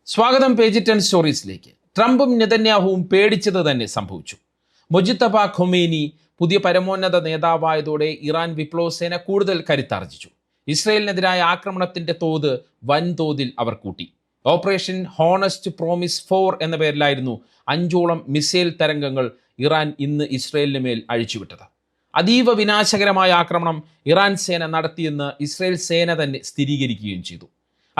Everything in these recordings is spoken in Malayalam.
സ്വാഗതം പേജ് 10 സ്റ്റോറീസിലേക്ക്. ട്രംപും നെതന്യാഹുവും പേടിച്ചത് തന്നെ സംഭവിച്ചു. മൊജിത്തബ ഖൊമേനി പുതിയ പരമോന്നത നേതാവായതോടെ ഇറാൻ വിപ്ലവസേന കൂടുതൽ കരുത്താർജിച്ചു. ഇസ്രയേലിനെതിരായ ആക്രമണത്തിന്റെ തോത് വൻതോതിൽ അവർ കൂട്ടി. ഓപ്പറേഷൻ ഹോണസ്റ്റ് പ്രോമിസ് 4 എന്ന പേരിലായിരുന്നു 5ഓളം മിസൈൽ തരംഗങ്ങൾ ഇറാൻ ഇന്ന് ഇസ്രയേലിന് മേൽ അഴിച്ചുവിട്ടത്. അതീവ വിനാശകരമായ ആക്രമണം ഇറാൻ സേന നടത്തിയെന്ന് ഇസ്രയേൽ സേന തന്നെ സ്ഥിരീകരിക്കുകയും ചെയ്തു.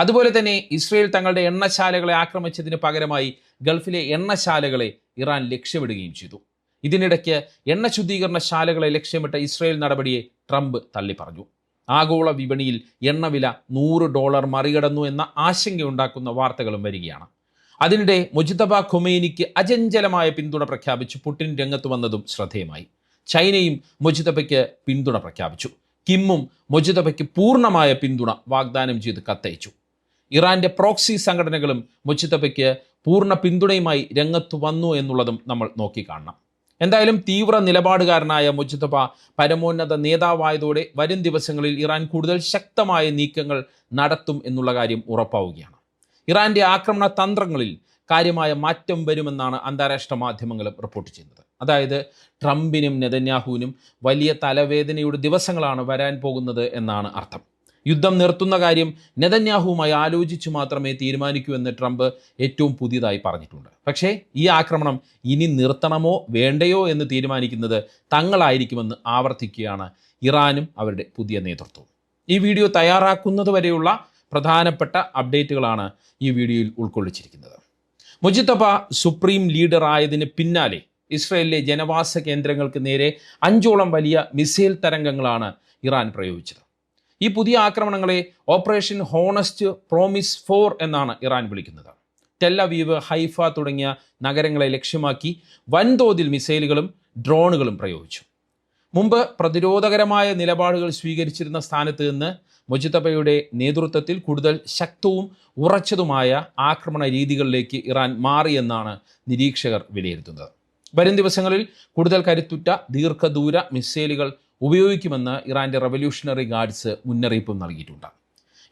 അതുപോലെ തന്നെ ഇസ്രയേൽ തങ്ങളുടെ എണ്ണശാലകളെ ആക്രമിച്ചതിന് പകരമായി ഗൾഫിലെ എണ്ണശാലകളെ ഇറാൻ ലക്ഷ്യമിടുകയും ചെയ്തു. ഇതിനിടയ്ക്ക് എണ്ണ ശുദ്ധീകരണ ശാലകളെ ലക്ഷ്യമിട്ട ഇസ്രയേൽ നടപടിയെ ട്രംപ് തള്ളിപ്പറഞ്ഞു. ആഗോള വിപണിയിൽ എണ്ണവില $100 മറികടന്നു എന്ന ആശങ്കയുണ്ടാക്കുന്ന വാർത്തകളും വരികയാണ്. അതിനിടെ മൊജിത്തബ ഖൊമേനിക്ക് അചഞ്ചലമായ പിന്തുണ പ്രഖ്യാപിച്ച് പുടിൻ രംഗത്ത് വന്നതും ശ്രദ്ധേയമായി. ചൈനയും മൊജിത്തബയ്ക്ക് പിന്തുണ പ്രഖ്യാപിച്ചു. കിമ്മും മൊജിത്തബയ്ക്ക് പൂർണ്ണമായ പിന്തുണ വാഗ്ദാനം ചെയ്ത് കത്തയച്ചു. ഇറാന്റെ പ്രോക്സി സംഘടനകളും മൊജിത്തബയ്ക്ക് പൂർണ്ണ പിന്തുണയുമായി രംഗത്ത് വന്നു എന്നുള്ളതും നമ്മൾ നോക്കിക്കാണണം. എന്തായാലും തീവ്ര നിലപാടുകാരനായ മൊജിത്തബ പരമോന്നത നേതാവായതോടെ വരും ദിവസങ്ങളിൽ ഇറാൻ കൂടുതൽ ശക്തമായ നീക്കങ്ങൾ നടത്തും എന്നുള്ള കാര്യം ഉറപ്പാവുകയാണ്. ഇറാന്റെ ആക്രമണ തന്ത്രങ്ങളിൽ കാര്യമായ മാറ്റം വരുമെന്നാണ് അന്താരാഷ്ട്ര മാധ്യമങ്ങളും റിപ്പോർട്ട് ചെയ്യുന്നത്. അതായത് ട്രംപിനും നെതന്യാഹുവിനും വലിയ തലവേദനയുടെ ദിവസങ്ങളാണ് വരാൻ പോകുന്നത് എന്നാണ് അർത്ഥം. യുദ്ധം നിർത്തുന്ന കാര്യം നെതന്യാഹുവുമായി ആലോചിച്ചു മാത്രമേ തീരുമാനിക്കൂ എന്ന് ട്രംപ് ഏറ്റവും പുതിയതായി പറഞ്ഞിട്ടുണ്ട്. പക്ഷേ ഈ ആക്രമണം ഇനി നിർത്തണമോ വേണ്ടയോ എന്ന് തീരുമാനിക്കുന്നത് തങ്ങളായിരിക്കുമെന്ന് ആവർത്തിക്കുകയാണ് ഇറാനും അവരുടെ പുതിയ നേതൃത്വവും. ഈ വീഡിയോ തയ്യാറാക്കുന്നത് വരെയുള്ള പ്രധാനപ്പെട്ട അപ്ഡേറ്റുകളാണ് ഈ വീഡിയോയിൽ ഉൾക്കൊള്ളിച്ചിരിക്കുന്നത്. മൊജിത്തബ സുപ്രീം ലീഡർ ആയതിന് പിന്നാലെ ഇസ്രയേലിലെ ജനവാസ കേന്ദ്രങ്ങൾക്ക് നേരെ 5ഓളം വലിയ മിസൈൽ തരംഗങ്ങളാണ് ഇറാൻ പ്രയോഗിച്ചത്. ഈ പുതിയ ആക്രമണങ്ങളെ ഓപ്പറേഷൻ ഹോണസ്റ്റ് പ്രോമിസ് 4 എന്നാണ് ഇറാൻ വിളിക്കുന്നത്. ടെൽ അവീവ്, ഹൈഫ തുടങ്ങിയ നഗരങ്ങളെ ലക്ഷ്യമാക്കി വൻതോതിൽ മിസൈലുകളും ഡ്രോണുകളും പ്രയോഗിച്ചു. മുമ്പ് പ്രതിരോധകരമായ നിലപാടുകൾ സ്വീകരിച്ചിരുന്ന സ്ഥാനത്ത് നിന്ന് മൊജിത്തബയുടെ നേതൃത്വത്തിൽ കൂടുതൽ ശക്തവും ഉറച്ചതുമായ ആക്രമണ രീതികളിലേക്ക് ഇറാൻ മാറിയെന്നാണ് നിരീക്ഷകർ വിലയിരുത്തുന്നത്. വരും ദിവസങ്ങളിൽ കൂടുതൽ കരുത്തുറ്റ ദീർഘദൂര മിസൈലുകൾ ഉപയോഗിക്കുമെന്ന് ഇറാന്റെ റവല്യൂഷണറി ഗാർഡ്സ് മുന്നറിയിപ്പും നൽകിയിട്ടുണ്ട്.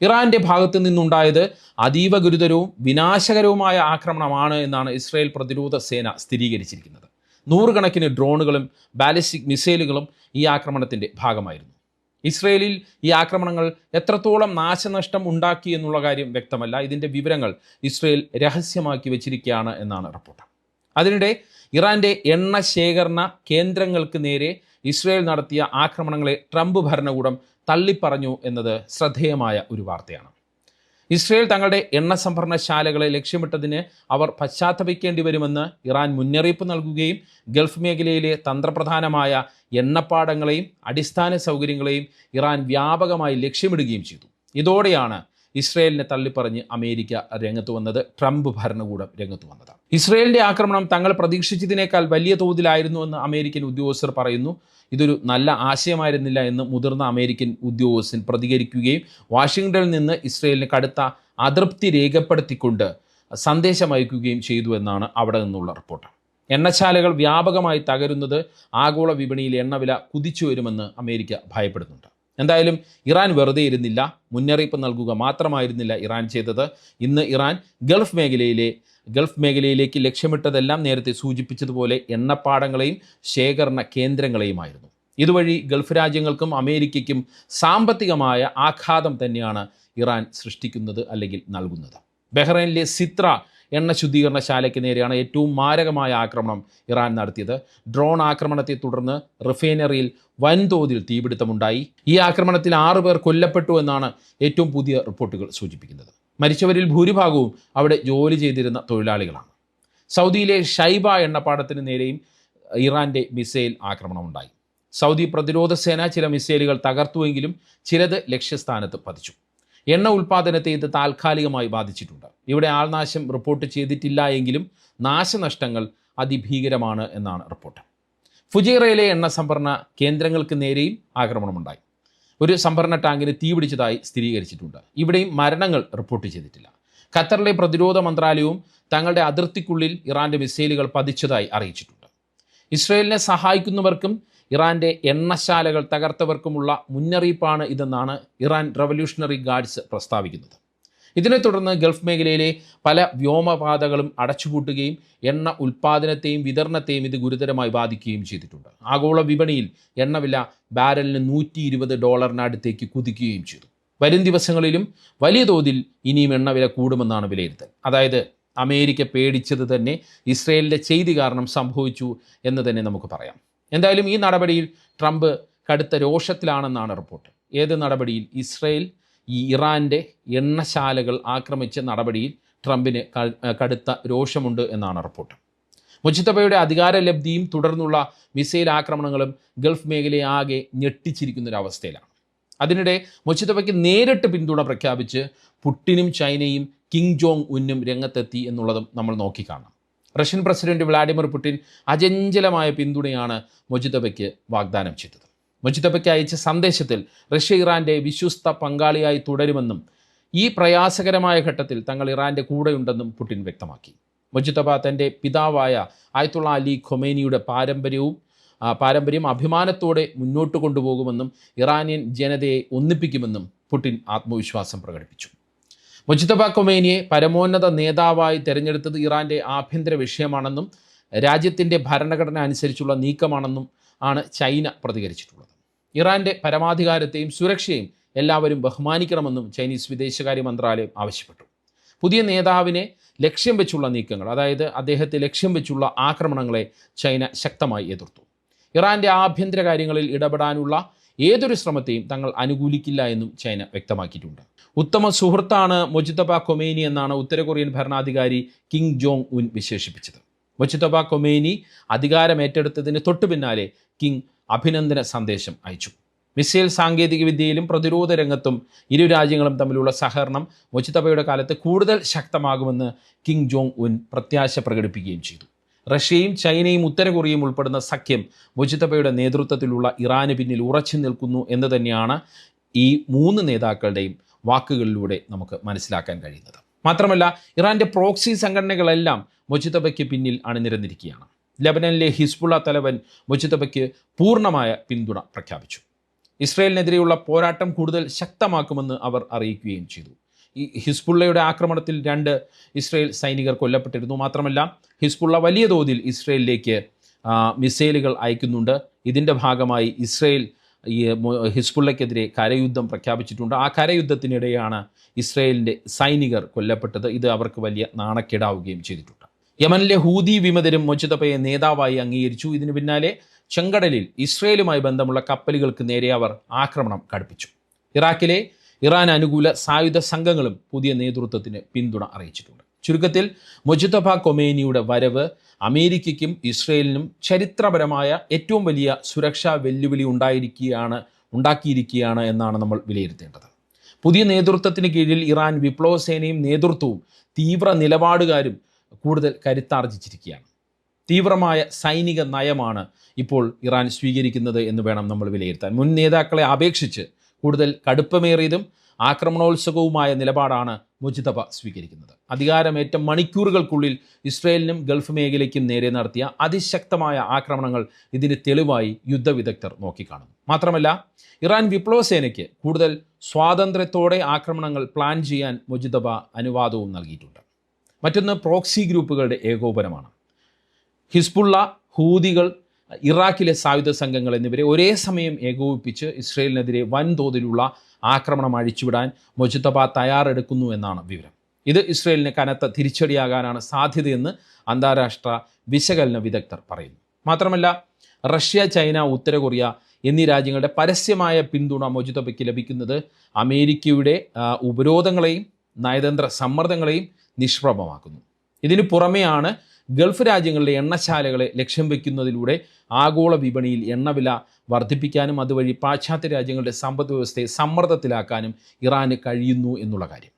ഇറാന്റെ ഭാഗത്തു നിന്നുണ്ടായത് അതീവ ഗുരുതരവും വിനാശകരവുമായ ആക്രമണമാണ് എന്നാണ് ഇസ്രായേൽ പ്രതിരോധ സേന സ്ഥിരീകരിച്ചിരിക്കുന്നത്. 100 കണക്കിന് ഡ്രോണുകളും ബാലിസ്റ്റിക് മിസൈലുകളും ഈ ആക്രമണത്തിന്റെ ഭാഗമായിരുന്നു. ഇസ്രയേലിൽ ഈ ആക്രമണങ്ങൾ എത്രത്തോളം നാശനഷ്ടം ഉണ്ടാക്കി എന്നുള്ള കാര്യം വ്യക്തമല്ല. ഇതിൻ്റെ വിവരങ്ങൾ ഇസ്രയേൽ രഹസ്യമാക്കി വെച്ചിരിക്കുകയാണ് എന്നാണ് റിപ്പോർട്ട്. അതിനിടെ ഇറാന്റെ എണ്ണ ശേഖരണ കേന്ദ്രങ്ങൾക്ക് നേരെ ഇസ്രയേൽ നടത്തിയ ആക്രമണങ്ങളെ ട്രംപ് ഭരണകൂടം തള്ളിപ്പറഞ്ഞു എന്നത് ശ്രദ്ധേയമായ ഒരു വാർത്തയാണ്. ഇസ്രയേൽ തങ്ങളുടെ എണ്ണ സംഭരണശാലകളെ ലക്ഷ്യമിട്ടതിന് അവർ പശ്ചാത്തപിക്കേണ്ടി വരുമെന്ന് ഇറാൻ മുന്നറിയിപ്പ് നൽകുകയും ഗൾഫ് മേഖലയിലെ തന്ത്രപ്രധാനമായ എണ്ണപ്പാടങ്ങളെയും അടിസ്ഥാന സൗകര്യങ്ങളെയും ഇറാൻ വ്യാപകമായി ലക്ഷ്യമിടുകയും ചെയ്തു. ഇതോടെയാണ് ഇസ്രയേലിനെ തള്ളിപ്പറഞ്ഞ് അമേരിക്ക രംഗത്ത് വന്നത്, ട്രംപ് ഭരണകൂടം രംഗത്ത് വന്നത്. ഇസ്രയേലിന്റെ ആക്രമണം തങ്ങൾ പ്രതീക്ഷിച്ചതിനേക്കാൾ വലിയ തോതിലായിരുന്നുവെന്ന് അമേരിക്കൻ ഉദ്യോഗസ്ഥർ പറയുന്നു. ഇതൊരു നല്ല ആശയമായിരുന്നില്ല എന്ന് മുതിർന്ന അമേരിക്കൻ ഉദ്യോഗസ്ഥൻ പ്രതികരിക്കുകയും വാഷിംഗ്ടണിൽ നിന്ന് ഇസ്രയേലിന് കടുത്ത അതൃപ്തി രേഖപ്പെടുത്തിക്കൊണ്ട് സന്ദേശം അയക്കുകയും ചെയ്തു എന്നാണ് അവിടെ നിന്നുള്ള റിപ്പോർട്ട്. എണ്ണശാലകൾ വ്യാപകമായി തകരുന്നത് ആഗോള വിപണിയിൽ എണ്ണവില കുതിച്ചു വരുമെന്ന് അമേരിക്ക ഭയപ്പെടുന്നുണ്ട്. എന്തായാലും ഇറാൻ വെറുതെ ഇരുന്നില്ല. മുന്നറിയിപ്പ് നൽകുക മാത്രമായിരുന്നില്ല ഇറാൻ ചെയ്തത്. ഇന്ന് ഇറാൻ ഗൾഫ് മേഖലയിലേക്ക് ലക്ഷ്യമിട്ടതെല്ലാം നേരത്തെ സൂചിപ്പിച്ചതുപോലെ എണ്ണപ്പാടങ്ങളെയും ശേഖരണ കേന്ദ്രങ്ങളെയുമായിരുന്നു. ഇതുവഴി ഗൾഫ് രാജ്യങ്ങൾക്കും അമേരിക്കയ്ക്കും സാമ്പത്തികമായ ആഘാതം തന്നെയാണ് ഇറാൻ സൃഷ്ടിക്കുന്നത് അല്ലെങ്കിൽ നൽകുന്നത്. ബഹ്റൈനിലെ സിത്ര എണ്ണ ശുദ്ധീകരണശാലയ്ക്ക് നേരെയാണ് ഏറ്റവും മാരകമായ ആക്രമണം ഇറാൻ നടത്തിയത്. ഡ്രോൺ ആക്രമണത്തെ തുടർന്ന് റിഫൈനറിയിൽ വൻതോതിൽ തീപിടുത്തമുണ്ടായി. ഈ ആക്രമണത്തിൽ 6 പേർ കൊല്ലപ്പെട്ടു എന്നാണ് ഏറ്റവും പുതിയ റിപ്പോർട്ടുകൾ സൂചിപ്പിക്കുന്നത്. മരിച്ചവരിൽ ഭൂരിഭാഗവും അവിടെ ജോലി ചെയ്തിരുന്ന തൊഴിലാളികളാണ്. സൗദിയിലെ ഷൈബ എണ്ണപ്പാടത്തിന് നേരെയും ഇറാന്റെ മിസൈൽ ആക്രമണമുണ്ടായി. സൗദി പ്രതിരോധ സേന ചില മിസൈലുകൾ തകർത്തുവെങ്കിലും ചിലത് ലക്ഷ്യസ്ഥാനത്ത് പതിച്ചു. എണ്ണ ഉൽപ്പാദനത്തെ ഇത് താൽക്കാലികമായി ബാധിച്ചിട്ടുണ്ട്. ഇവിടെ ആൾനാശം റിപ്പോർട്ട് ചെയ്തിട്ടില്ല എങ്കിലും നാശനഷ്ടങ്ങൾ അതിഭീകരമാണ് എന്നാണ് റിപ്പോർട്ട്. ഫുജൈറയിലെ എണ്ണ സംഭരണ കേന്ദ്രങ്ങൾക്ക് നേരെയും ആക്രമണമുണ്ടായി. ഒരു സംഭരണ ടാങ്കിന് തീപിടിച്ചതായി സ്ഥിരീകരിച്ചിട്ടുണ്ട്. ഇവിടെയും മരണങ്ങൾ റിപ്പോർട്ട് ചെയ്തിട്ടില്ല. ഖത്തറിലെ പ്രതിരോധ മന്ത്രാലയവും തങ്ങളുടെ അതിർത്തിക്കുള്ളിൽ ഇറാന്റെ മിസൈലുകൾ പതിച്ചതായി അറിയിച്ചിട്ടുണ്ട്. ഇസ്രയേലിനെ സഹായിക്കുന്നവർക്കും ഇറാന്റെ എണ്ണശാലകൾ തകർത്തവർക്കുമുള്ള മുന്നറിയിപ്പാണ് ഇതെന്നാണ് ഇറാൻ റവല്യൂഷണറി ഗാർഡ്സ് പ്രസ്താവിക്കുന്നത്. ഇതിനെ തുടർന്ന് ഗൾഫ് മേഖലയിലെ പല വ്യോമപാതകളും അടച്ചുപൂട്ടുകയും എണ്ണ ഉൽപ്പാദനത്തെയും വിതരണത്തെയും ഇത് ഗുരുതരമായി ബാധിക്കുകയും ചെയ്തിട്ടുണ്ട്. ആഗോള വിപണിയിൽ എണ്ണവില ബാരലിന് $120 കുതിക്കുകയും ചെയ്തു. വരും ദിവസങ്ങളിലും വലിയ തോതിൽ ഇനിയും എണ്ണവില കൂടുമെന്നാണ് വിലയിരുത്തൽ. അതായത് അമേരിക്ക പേടിച്ചത് തന്നെ ഇസ്രയേലിൻ്റെ ചെയ്തി കാരണം സംഭവിച്ചു എന്ന് തന്നെ നമുക്ക് പറയാം. എന്തായാലും ഈ നടപടിയിൽ ട്രംപ് കടുത്ത രോഷത്തിലാണെന്നാണ് റിപ്പോർട്ട്. ഏത് നടപടിയിൽ? ഇസ്രയേൽ ഇറാൻ്റെ എണ്ണശാലകൾ ആക്രമിച്ച നടപടിയിൽ ട്രംപിന് കടുത്ത രോഷമുണ്ട് എന്നാണ് റിപ്പോർട്ട്. മുജിത്തബയുടെ അധികാരലബ്ധിയും തുടർന്നുള്ള മിസൈൽ ആക്രമണങ്ങളും ഗൾഫ് മേഖലയെ ആകെ ഞെട്ടിച്ചിരിക്കുന്നൊരവസ്ഥയിലാണ്. അതിനിടെ മുജിത്തബയ്ക്ക് നേരിട്ട് പിന്തുണ പ്രഖ്യാപിച്ച് പുടിനും ചൈനയും കിം ജോങ് ഉന്നും രംഗത്തെത്തി എന്നുള്ളതും നമ്മൾ നോക്കിക്കാണണം. റഷ്യൻ പ്രസിഡന്റ് വ്ളാഡിമിർ പുടിൻ അചഞ്ചലമായ പിന്തുണയാണ് മുജിത്തബയ്ക്ക് വാഗ്ദാനം ചെയ്തത്. മുജിത്തബയ്ക്ക് അയച്ച സന്ദേശത്തിൽ റഷ്യ ഇറാൻ്റെ വിശ്വസ്ത പങ്കാളിയായി തുടരുമെന്നും ഈ പ്രയാസകരമായ ഘട്ടത്തിൽ തങ്ങൾ ഇറാൻ്റെ കൂടെയുണ്ടെന്നും പുടിൻ വ്യക്തമാക്കി. മുജിത്തബ തൻ്റെ പിതാവായ ആയത്തുള്ള അലി ഖൊമേനിയുടെ പാരമ്പര്യം അഭിമാനത്തോടെ മുന്നോട്ട് കൊണ്ടുപോകുമെന്നും ഇറാനിയൻ ജനതയെ ഒന്നിപ്പിക്കുമെന്നും പുടിൻ ആത്മവിശ്വാസം പ്രകടിപ്പിച്ചു. മുജിത്തബ ഖൊമേനിയെ പരമോന്നത നേതാവായി തെരഞ്ഞെടുത്തത് ഇറാൻ്റെ ആഭ്യന്തര വിഷയമാണെന്നും രാജ്യത്തിൻ്റെ ഭരണഘടന അനുസരിച്ചുള്ള നീക്കമാണെന്നും ആണ് ചൈന പ്രതികരിച്ചിട്ടുള്ളത്. ഇറാൻ്റെ പരമാധികാരത്തെയും സുരക്ഷയും എല്ലാവരും ബഹുമാനിക്കണമെന്നും ചൈനീസ് വിദേശകാര്യ മന്ത്രാലയം ആവശ്യപ്പെട്ടു. പുതിയ നേതാവിനെ ലക്ഷ്യം വെച്ചുള്ള നീക്കങ്ങൾ, അതായത് അദ്ദേഹത്തെ ലക്ഷ്യം വെച്ചുള്ള ആക്രമണങ്ങളെ ചൈന ശക്തമായി എതിർത്തു. ഇറാൻ്റെ ആഭ്യന്തര കാര്യങ്ങളിൽ ഇടപെടാനുള്ള ഏതൊരു ശ്രമത്തെയും തങ്ങൾ അനുകൂലിക്കില്ല എന്നും ചൈന വ്യക്തമാക്കിയിട്ടുണ്ട്. ഉത്തമ സുഹൃത്താണ് മുജിത്തബ ഖൊമേനി എന്നാണ് ഉത്തര കൊറിയൻ ഭരണാധികാരി കിം ജോങ് ഉൻ വിശേഷിപ്പിച്ചത്. മുജിത്തബ ഖൊമേനി അധികാരമേറ്റെടുത്തതിന് തൊട്ടു പിന്നാലെ കിം അഭിനന്ദന സന്ദേശം അയച്ചു. മിസൈൽ സാങ്കേതികവിദ്യയിലും പ്രതിരോധ രംഗത്തും ഇരു രാജ്യങ്ങളും തമ്മിലുള്ള സഹകരണം മുജിത്തബയുടെ കാലത്ത് കൂടുതൽ ശക്തമാകുമെന്ന് കിം ജോങ് ഉൻ പ്രത്യാശ പ്രകടിപ്പിക്കുകയും ചെയ്തു. റഷ്യയും ചൈനയും ഉത്തര കൊറിയയും ഉൾപ്പെടുന്ന സഖ്യം മുജിത്തബയുടെ നേതൃത്വത്തിലുള്ള ഇറാന് പിന്നിൽ ഉറച്ചു നിൽക്കുന്നു എന്ന് തന്നെയാണ് ഈ മൂന്ന് നേതാക്കളുടെയും വാക്കുകളിലൂടെ നമുക്ക് മനസ്സിലാക്കാൻ കഴിയുന്നത്. മാത്രമല്ല, ഇറാൻ്റെ പ്രോക്സി സംഘടനകളെല്ലാം മുജിത്തബയ്ക്ക് പിന്നിൽ അണിനിരന്നിരിക്കുകയാണ്. ലെബനനിലെ ഹിസ്ബുള്ള തലവൻ മുജിത്തബയ്ക്ക് പൂർണ്ണമായ പിന്തുണ പ്രഖ്യാപിച്ചു. ഇസ്രയേലിനെതിരെയുള്ള പോരാട്ടം കൂടുതൽ ശക്തമാക്കുമെന്ന് അവർ അറിയിക്കുകയും ചെയ്തു. ഈ ഹിസ്ബുള്ളയുടെ ആക്രമണത്തിൽ 2 ഇസ്രയേൽ സൈനികർ കൊല്ലപ്പെട്ടിരുന്നു. മാത്രമല്ല, ഹിസ്ബുള്ള വലിയ തോതിൽ ഇസ്രയേലിലേക്ക് മിസൈലുകൾ അയക്കുന്നുണ്ട്. ഇതിൻ്റെ ഭാഗമായി ഇസ്രയേൽ ഹിസ്ബുള്ളയ്ക്കെതിരെ കരയുദ്ധം പ്രഖ്യാപിച്ചിട്ടുണ്ട്. ആ കരയുദ്ധത്തിനിടെയാണ് ഇസ്രയേലിൻ്റെ സൈനികർ കൊല്ലപ്പെട്ടത്. ഇത് അവർക്ക് വലിയ നാണക്കേടാവുകയും ചെയ്തിട്ടുണ്ട്. യമനിലെ ഹൂതി വിമതരും മുജിത്തബയെ നേതാവായി അംഗീകരിച്ചു. ഇതിനു പിന്നാലെ ചെങ്കടലിൽ ഇസ്രയേലുമായി ബന്ധമുള്ള കപ്പലുകൾക്ക് നേരെ അവർ ആക്രമണം കടുപ്പിച്ചു. ഇറാഖിലെ ഇറാൻ അനുകൂല സായുധ സംഘങ്ങളും പുതിയ നേതൃത്വത്തിന് പിന്തുണ അറിയിച്ചിട്ടുണ്ട്. ചുരുക്കത്തിൽ മുജിത്തബ ഖൊമേനിയുടെ വരവ് അമേരിക്കയ്ക്കും ഇസ്രയേലിനും ചരിത്രപരമായ ഏറ്റവും വലിയ സുരക്ഷാ വെല്ലുവിളി ഉണ്ടാക്കിയിരിക്കുകയാണ് എന്നാണ് നമ്മൾ വിലയിരുത്തേണ്ടത്. പുതിയ നേതൃത്വത്തിന് കീഴിൽ ഇറാൻ വിപ്ലവ സേനയും നേതൃത്വവും തീവ്ര നിലപാടുകാരും കൂടുതൽ കരുത്താർജിച്ചിരിക്കുകയാണ്. തീവ്രമായ സൈനിക നയമാണ് ഇപ്പോൾ ഇറാൻ സ്വീകരിക്കുന്നത് എന്ന് വേണം നമ്മൾ വിലയിരുത്താൻ. മുൻ നേതാക്കളെ അപേക്ഷിച്ച് കൂടുതൽ കടുപ്പമേറിയതും ആക്രമണോത്സുകവുമായ നിലപാടാണ് മുജിത്തബ സ്വീകരിക്കുന്നത്. അധികാരമേറ്റ മണിക്കൂറുകൾക്കുള്ളിൽ ഇസ്രയേലിനും ഗൾഫ് മേഖലയ്ക്കും നേരെ നടത്തിയ അതിശക്തമായ ആക്രമണങ്ങൾ ഇതിന് തെളിവായി യുദ്ധവിദഗ്ധർ നോക്കിക്കാണുന്നു. മാത്രമല്ല, ഇറാൻ വിപ്ലവ സേനയ്ക്ക് കൂടുതൽ സ്വാതന്ത്ര്യത്തോടെ ആക്രമണങ്ങൾ പ്ലാൻ ചെയ്യാൻ മുജിത്തബ അനുവാദവും നൽകിയിട്ടുണ്ട്. മറ്റൊന്ന് പ്രോക്സി ഗ്രൂപ്പുകളുടെ ഏകോപനമാണ്. ഹിസ്ബുള്ള, ഹൂതികൾ, ഇറാഖിലെ സായുധ സംഘങ്ങൾ എന്നിവരെ ഒരേ സമയം ഏകോപിപ്പിച്ച് ഇസ്രയേലിനെതിരെ വൻതോതിലുള്ള ആക്രമണം അഴിച്ചുവിടാൻ മുജിത്തബ തയ്യാറെടുക്കുന്നു എന്നാണ് വിവരം. ഇത് ഇസ്രയേലിന് കനത്ത തിരിച്ചടിയാകാനാണ് സാധ്യതയെന്ന് അന്താരാഷ്ട്ര വിശകലന വിദഗ്ധർ പറയുന്നു. മാത്രമല്ല, റഷ്യ, ചൈന, ഉത്തര കൊറിയ എന്നീ രാജ്യങ്ങളുടെ പരസ്യമായ പിന്തുണ മുജിത്തബയ്ക്ക് ലഭിക്കുന്നത് അമേരിക്കയുടെ ഉപരോധങ്ങളെയും നയതന്ത്ര സമ്മർദ്ദങ്ങളെയും നിഷ്പ്രഭമാക്കുന്നു. ഇതിനു പുറമെയാണ് ഗൾഫ് രാജ്യങ്ങളിലെ എണ്ണശാലകളെ ലക്ഷ്യം വയ്ക്കുന്നതിലൂടെ ആഗോള വിപണിയിൽ എണ്ണവില വർദ്ധിപ്പിക്കാനും അതുവഴി പാശ്ചാത്യ രാജ്യങ്ങളുടെ സമ്പദ് വ്യവസ്ഥയെ സമ്മർദ്ദത്തിലാക്കാനും ഇറാന് കഴിയുന്നു എന്നുള്ള കാര്യം.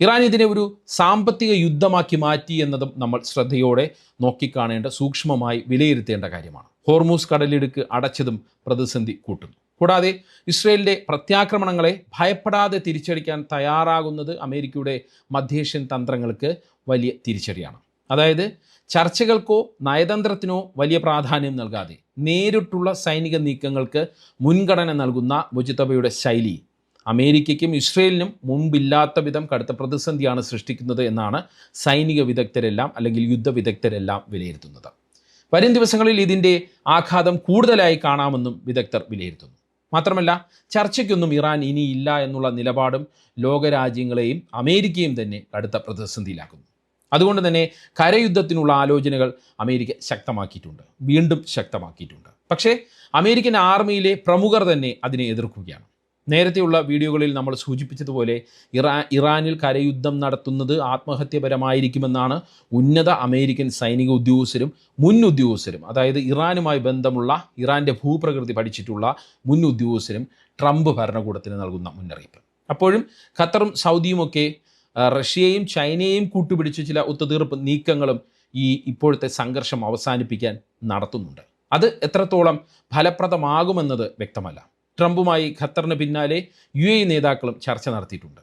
ഇറാൻ ഇതിനെ ഒരു സാമ്പത്തിക യുദ്ധമാക്കി മാറ്റി എന്നതും നമ്മൾ ശ്രദ്ധയോടെ നോക്കിക്കാണേണ്ട, സൂക്ഷ്മമായി വിലയിരുത്തേണ്ട കാര്യമാണ്. ഹോർമൂസ് കടലിടുക്ക് അടച്ചതും പ്രതിസന്ധി കൂട്ടുന്നു. കൂടാതെ ഇസ്രയേലിൻ്റെ പ്രത്യാക്രമണങ്ങളെ ഭയപ്പെടാതെ തിരിച്ചടിക്കാൻ തയ്യാറാകുന്നത് അമേരിക്കയുടെ മധ്യേഷ്യൻ തന്ത്രങ്ങൾക്ക് വലിയ തിരിച്ചടിയാണ്. അതായത് ചർച്ചകൾക്കോ നയതന്ത്രത്തിനോ വലിയ പ്രാധാന്യം നൽകാതെ നേരിട്ടുള്ള സൈനിക നീക്കങ്ങൾക്ക് മുൻഗണന നൽകുന്ന മുജിത്തബയുടെ ശൈലി അമേരിക്കയ്ക്കും ഇസ്രയേലിനും മുമ്പില്ലാത്ത വിധം കടുത്ത പ്രതിസന്ധിയാണ് സൃഷ്ടിക്കുന്നത് എന്നാണ് സൈനിക വിദഗ്ധരെല്ലാം അല്ലെങ്കിൽ യുദ്ധ വിദഗ്ധരെല്ലാം വിലയിരുത്തുന്നത്. വരും ദിവസങ്ങളിൽ ഇതിൻ്റെ ആഘാതം കൂടുതലായി കാണാമെന്നും വിദഗ്ധർ വിലയിരുത്തുന്നു. മാത്രമല്ല, ചർച്ചയ്ക്കൊന്നും ഇറാൻ ഇനിയില്ല എന്നുള്ള നിലപാടും ലോകരാജ്യങ്ങളെയും അമേരിക്കയും തന്നെ കടുത്ത പ്രതിസന്ധിയിലാക്കുന്നു. അതുകൊണ്ട് തന്നെ കരയുദ്ധത്തിനുള്ള ആലോചനകൾ അമേരിക്ക ശക്തമാക്കിയിട്ടുണ്ട്, വീണ്ടും ശക്തമാക്കിയിട്ടുണ്ട്. പക്ഷേ അമേരിക്കൻ ആർമിയിലെ പ്രമുഖർ തന്നെ അതിനെ എതിർക്കുകയാണ്. നേരത്തെയുള്ള വീഡിയോകളിൽ നമ്മൾ സൂചിപ്പിച്ചതുപോലെ ഇറാനിൽ കരയുദ്ധം നടത്തുന്നത് ആത്മഹത്യപരമായിരിക്കുമെന്നാണ് ഉന്നത അമേരിക്കൻ സൈനിക ഉദ്യോഗസ്ഥരും മുൻ ഉദ്യോഗസ്ഥരും, അതായത് ഇറാനുമായി ബന്ധമുള്ള, ഇറാൻ്റെ ഭൂപ്രകൃതി പഠിച്ചിട്ടുള്ള മുൻ ഉദ്യോഗസ്ഥരും ട്രംപ് ഭരണകൂടത്തിന് നൽകുന്ന മുന്നറിയിപ്പ്. അപ്പോഴും ഖത്തറും സൗദിയുമൊക്കെ റഷ്യയെയും ചൈനയെയും കൂട്ടുപിടിച്ച് ചില ഒത്തുതീർപ്പ് നീക്കങ്ങളും ഈ ഇപ്പോഴത്തെ സംഘർഷം അവസാനിപ്പിക്കാൻ നടത്തുന്നുണ്ട്. അത് എത്രത്തോളം ഫലപ്രദമാകുമെന്നത് വ്യക്തമല്ല. ട്രംപുമായി ഖത്തറിന് പിന്നാലെ UAE നേതാക്കളും ചർച്ച നടത്തിയിട്ടുണ്ട്.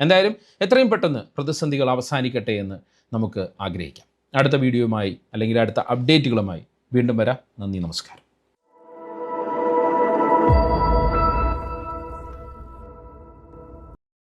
എന്തായാലും എത്രയും പെട്ടെന്ന് പ്രതിസന്ധികൾ അവസാനിക്കട്ടെ എന്ന് നമുക്ക് ആഗ്രഹിക്കാം. അടുത്ത വീഡിയോയുമായി അല്ലെങ്കിൽ അടുത്ത അപ്ഡേറ്റുകളുമായി വീണ്ടും വരാം. നന്ദി, നമസ്കാരം.